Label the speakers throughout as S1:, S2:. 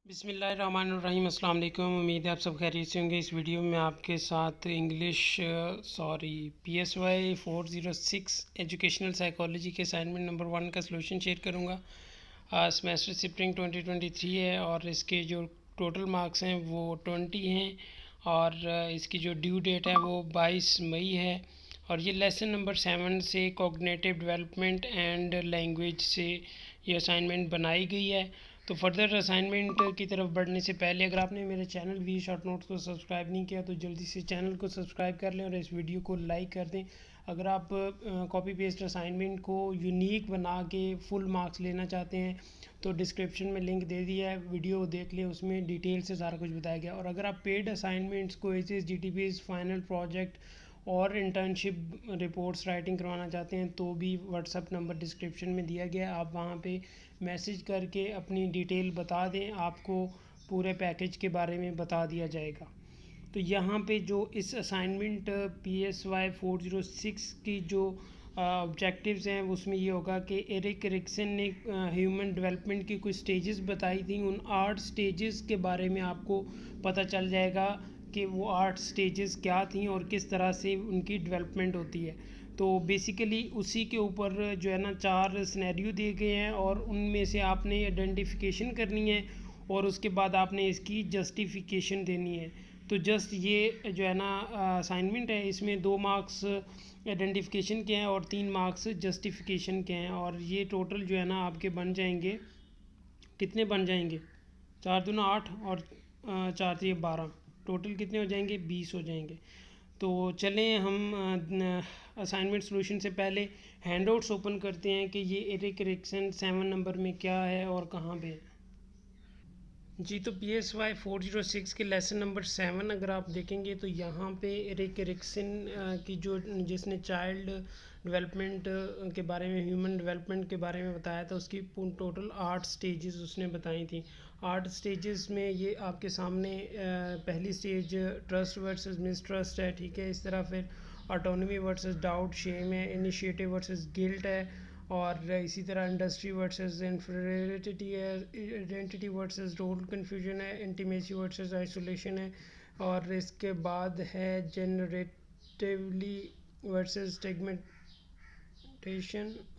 S1: बिस्मिल्लाहिर्रहमानिर्रहीम। अस्सलाम वालेकुम। उम्मीद है आप सब खैरियत से होंगे। इस वीडियो में आपके साथ PSY 406 एजुकेशनल साइकोलॉजी के असाइनमेंट नंबर 1 का सलूशन शेयर करूँगा। सेमेस्टर स्प्रिंग 2023 है और इसके जो टोटल मार्क्स हैं वो 20 हैं और इसकी जो ड्यू डेट है वो 22 मई है। और ये लेसन नंबर 7 से कॉग्निटिव डेवलपमेंट एंड लैंग्वेज से ये असाइनमेंट बनाई गई है। तो फर्दर असाइनमेंट की तरफ बढ़ने से पहले अगर आपने मेरे चैनल वी शॉर्ट नोट्स को सब्सक्राइब नहीं किया तो जल्दी से चैनल को सब्सक्राइब कर लें और इस वीडियो को लाइक कर दें। अगर आप कॉपी पेस्ट असाइनमेंट को यूनिक बना के फुल मार्क्स लेना चाहते हैं तो डिस्क्रिप्शन में लिंक दे दिया है, वीडियो देख लें, उसमें डिटेल से सारा कुछ बताया गया। और अगर आप पेड असाइनमेंट्स को GTPs फाइनल प्रोजेक्ट और इंटर्नशिप रिपोर्ट्स राइटिंग करवाना चाहते हैं तो भी व्हाट्सअप नंबर डिस्क्रिप्शन में दिया गया है, आप वहाँ पे मैसेज करके अपनी डिटेल बता दें, आपको पूरे पैकेज के बारे में बता दिया जाएगा। तो यहाँ पे जो इस असाइनमेंट PSY 406 की जो ऑब्जेक्टिव्स हैं उसमें ये होगा कि एरिक एरिक्सन ने ह्यूमन डेवलपमेंट की कुछ स्टेजेस बताई थी। उन 8 स्टेजेस के बारे में आपको पता चल जाएगा कि वो 8 स्टेजेस क्या थी और किस तरह से उनकी डेवलपमेंट होती है। तो बेसिकली उसी के ऊपर जो है ना 4 सिनेरियो दिए गए हैं और उनमें से आपने आइडेंटिफिकेशन करनी है और उसके बाद आपने इसकी जस्टिफिकेशन देनी है। तो जस्ट ये जो है ना असाइनमेंट है, इसमें 2 मार्क्स आइडेंटिफिकेशन के हैं और 3 मार्क्स जस्टिफिकेशन के हैं और ये टोटल जो है ना आपके बन जाएंगे, कितने बन जाएंगे, 4 दूना 8 और 4 3 12, टोटल कितने हो जाएंगे, 20 हो जाएंगे। तो चलें हम असाइनमेंट सॉल्यूशन से पहले हैंडआउट्स ओपन करते हैं कि ये एरिक एरिक्सन 7 नंबर में क्या है और कहाँ पे है। जी तो PSY 406 के लेसन नंबर 7 अगर आप देखेंगे तो यहाँ पे एरिक एरिक्सन की जो जिसने चाइल्ड डेवलपमेंट के बारे में, ह्यूमन डेवलपमेंट के बारे में बताया था, उसकी टोटल 8 स्टेजेस उसने बताई थी। 8 स्टेजेस में ये आपके सामने पहली स्टेज ट्रस्ट वर्सेस मिसट्रस्ट है, ठीक है। इस तरह फिर ऑटोनॉमी वर्सेस डाउट, शेम है, इनिशिएटिव वर्सेस गिल्ट है, और इसी तरह इंडस्ट्री वर्सेस इन्फीरियरिटी है, आइडेंटिटी वर्सेस रोल कन्फ्यूजन है, इंटीमेसी वर्सेस आइसोलेशन है, और इसके बाद है जनरेटिवली वर्सेस स्टिग्मेंटेशन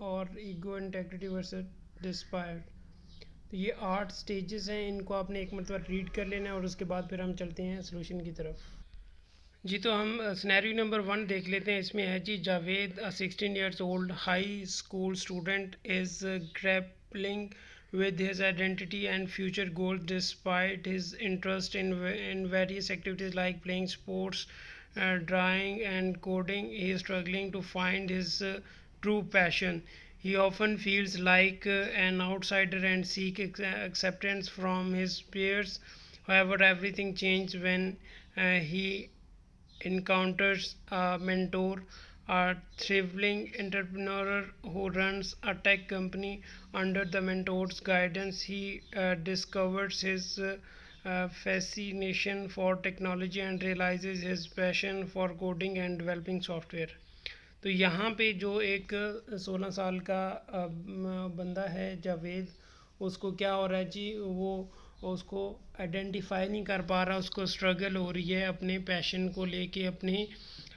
S1: और ईगो इंटेग्रिटी वर्सेस डिस्पायर। तो ये 8 स्टेजेस हैं, इनको आपने एक मतलब रीड कर लेना है और उसके बाद फिर हम चलते हैं सोल्यूशन की तरफ। जी तो हम सिनेरियो नंबर 1 देख लेते हैं। इसमें है जी, Javed 16 years old high school student is grappling with his identity and future goals despite his interest in various activities like playing sports, drawing and coding. He is struggling to find his true passion. He often feels like an outsider and seek acceptance from his peers. However, everything changes when he encounters a mentor, a thriving entrepreneur who runs a tech company. Under the mentor's guidance, he discovers his fascination for technology and realizes his passion for coding and developing software. तो यहाँ पे जो एक 16 साल का बंदा है जावेद, उसको क्या हो रहा है जी, वो उसको आइडेंटिफाई नहीं कर पा रहा, उसको स्ट्रगल हो रही है अपने पैशन को लेके, अपने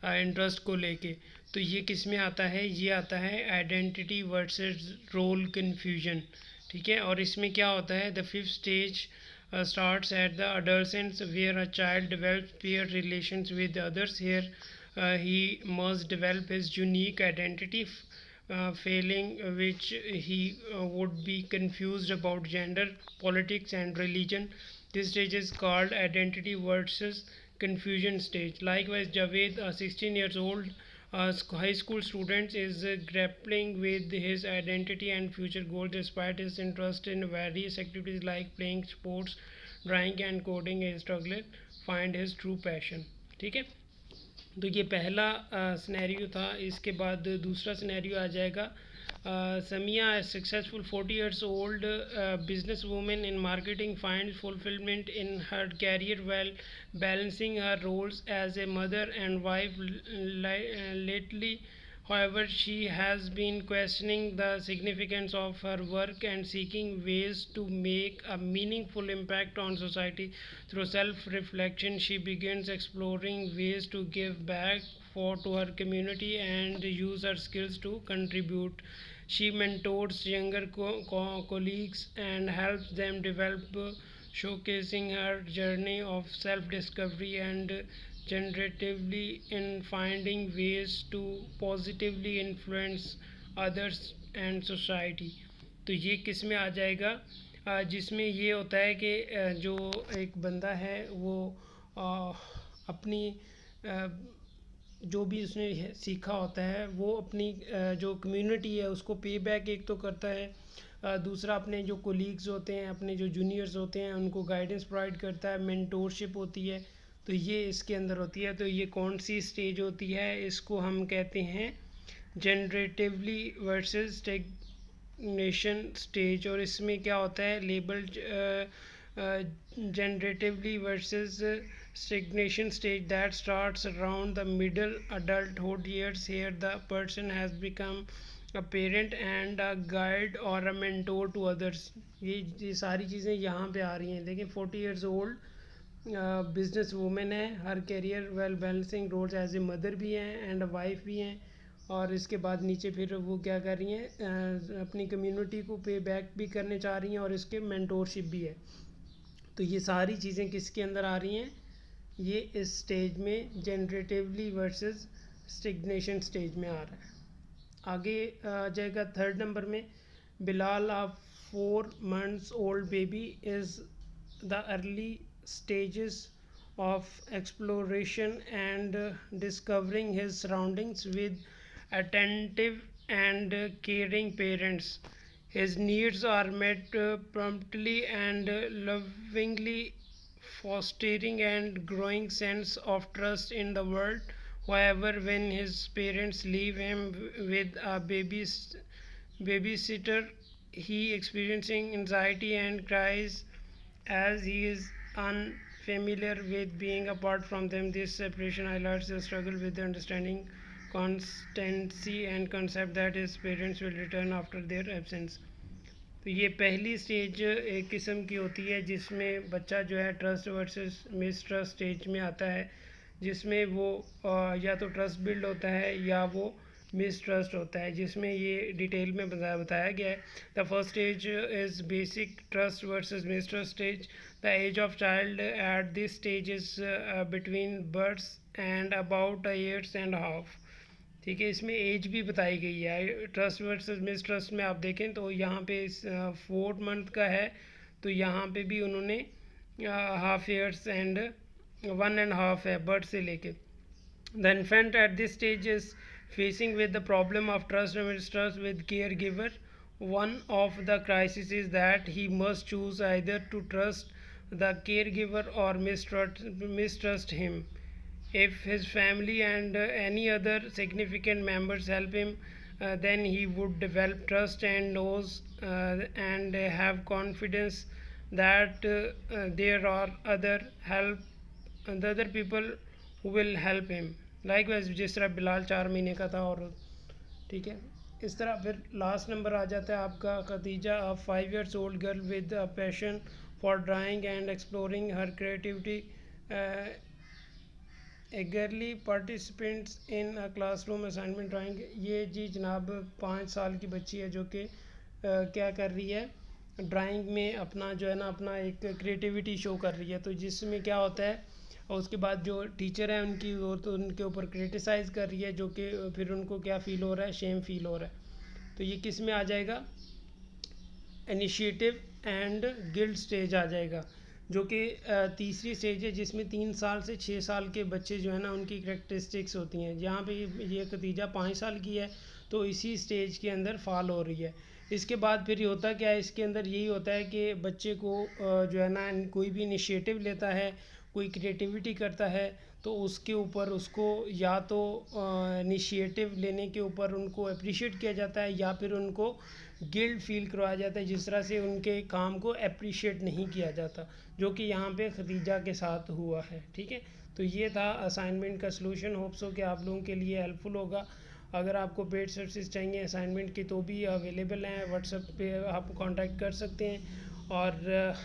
S1: इंटरेस्ट को लेके। तो ये किस में आता है, ये आता है आइडेंटिटी वर्सेस रोल कन्फ्यूजन, ठीक है। और इसमें क्या होता है, the 5th stage starts at the adolescence where a child develops peer relations with others. Here he must develop his unique identity, failing which he would be confused about gender, politics and religion. This stage is called identity versus confusion stage. Likewise, Javed, a 16 years old high school student, is grappling with his identity and future goals despite his interest in various activities like playing sports, drawing and coding. He struggles find his true passion, ठीक है। तो ये पहला scenario था। इसके बाद दूसरा scenario आ जाएगा। Samiya successful 40 years old business woman in marketing finds fulfillment in her career while balancing her roles as a mother and wife. Lately However, she has been questioning the significance of her work and seeking ways to make a meaningful impact on society. Through self-reflection, she begins exploring ways to give back to her community and use her skills to contribute. She mentors younger colleagues and helps them develop, showcasing her journey of self-discovery and generatively in finding ways to positively influence others and society. तो ये किस में आ जाएगा, जिसमें ये होता है कि जो एक बंदा है वो अपनी जो भी उसने सीखा होता है वो अपनी जो कम्युनिटी है उसको पे बैक एक तो करता है, दूसरा अपने जो कोलीग्स होते हैं, अपने जो जूनियर्स होते हैं उनको गाइडेंस प्रोवाइड करता है, मेंटोरशिप होती है। तो ये इसके अंदर होती है। तो ये कौन सी स्टेज होती है, इसको हम कहते हैं जनरेटिवली वर्सेस स्टेग्नेशन स्टेज। और इसमें क्या होता है, label generatively versus stagnation stage that starts around the middle adulthood years. Here the person has become a parent and a guide or a mentor to others. ये सारी चीज़ें यहाँ पे आ रही हैं। देखिए 40 years old बिजनेस वूमेन है, हर career well balancing roles as a mother भी हैं एंड वाइफ भी हैं। और इसके बाद नीचे फिर वो क्या कर रही हैं, अपनी कम्युनिटी को पे बैक भी करने चाह रही हैं और इसके मेंटोरशिप भी है। तो ये सारी चीज़ें किसके अंदर आ रही हैं, ये इस स्टेज में जनरेटिवली वर्सेस स्टिग्नेशन स्टेज में आ रहा है। आगे आ जाएगा थर्ड नंबर में, बिलाल अ 4 months old baby is the early stages of exploration and discovering his surroundings with attentive and caring parents. His needs are met promptly and lovingly, fostering and growing sense of trust in the world. However, when his parents leave him with a babysitter, he experiencing anxiety and cries as he is unfamiliar with being apart from them. This separation highlights the struggle with understanding constancy and concept that his parents will return after their absence. तो ये पहली stage एक किस्म की होती है जिसमें बच्चा जो है ट्रस्ट वर्सेस मिसट्रस्ट स्टेज में आता है, जिसमें वो या तो ट्रस्ट बिल्ड होता है या वो मिसट्रस्ट होता है, जिसमें ये डिटेल में बताया गया है। The first stage is basic trust versus mistrust stage. The age of child at this stage is between birth and about a years and half. ठीक है, इसमें एज भी बताई गई है। ट्रस्ट वर्सेस मिसट्रस्ट में आप देखें तो यहाँ पे 4 month का है, तो यहाँ पे भी उन्होंने हाफ ईयर्स एंड 1.5 है बर्थ से लेके। The infant eight this stage is facing with the problem of trust and mistrust with caregiver. One of the crises is that he must choose either to trust the caregiver or mistrust him. If his family and any other significant members help him, then he would develop trust and knows and have confidence that there are other people who will help him. Likewise, जिस तरह बिलाल 4 महीने का था और ठीक है, इस तरह फिर लास्ट नंबर आ जाता है आपका खदीजा, अ 5 years old girl with a passion for drawing and exploring her creativity. Eagerly participants in a classroom assignment drawing. ये जी जनाब 5 साल की बच्ची है जो कि क्या कर रही है, ड्राइंग में अपना जो है ना अपना एक क्रिएटिविटी शो कर रही है। तो जिसमें क्या होता है, और उसके बाद जो टीचर है उनकी वो तो उनके ऊपर क्रिटिसाइज़ कर रही है, जो कि फिर उनको क्या फ़ील हो रहा है, शेम फील हो रहा है। तो ये किस में आ जाएगा, इनिशिएटिव एंड गिल्ड स्टेज आ जाएगा, जो कि तीसरी स्टेज है, जिसमें 3 साल से 6 साल के बच्चे जो है ना उनकी करेक्टरिस्टिक्स होती हैं। यहाँ पे ये खदीजा 5 साल की है, तो इसी स्टेज के अंदर फॉल हो रही है। इसके बाद फिर ये होता क्या है, इसके अंदर यही होता है कि बच्चे को जो है ना कोई भी इनिशिएटिव लेता है, कोई क्रिएटिविटी करता है, तो उसके ऊपर उसको या तो इनिशिएटिव लेने के ऊपर उनको अप्रिशिएट किया जाता है या फिर उनको गिल्ट फील करवाया जाता है, जिस तरह से उनके काम को अप्रिशिएट नहीं किया जाता, जो कि यहाँ पे खदीजा के साथ हुआ है। ठीक है, तो ये था असाइनमेंट का सलूशन। होप्स हो कि आप लोगों के लिए हेल्पफुल होगा। अगर आपको पेड सर्विसेज चाहिए असाइनमेंट की तो भी अवेलेबल हैं, व्हाट्सएप पे आप कांटेक्ट कर सकते हैं। और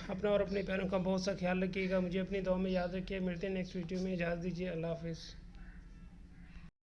S1: अपना और अपने प्यारों का बहुत सा ख्याल रखिएगा, मुझे अपनी दुआ में याद रखिए। मिलते हैं नेक्स्ट वीडियो में, इजाज़त दीजिए, अल्लाह हाफिज़।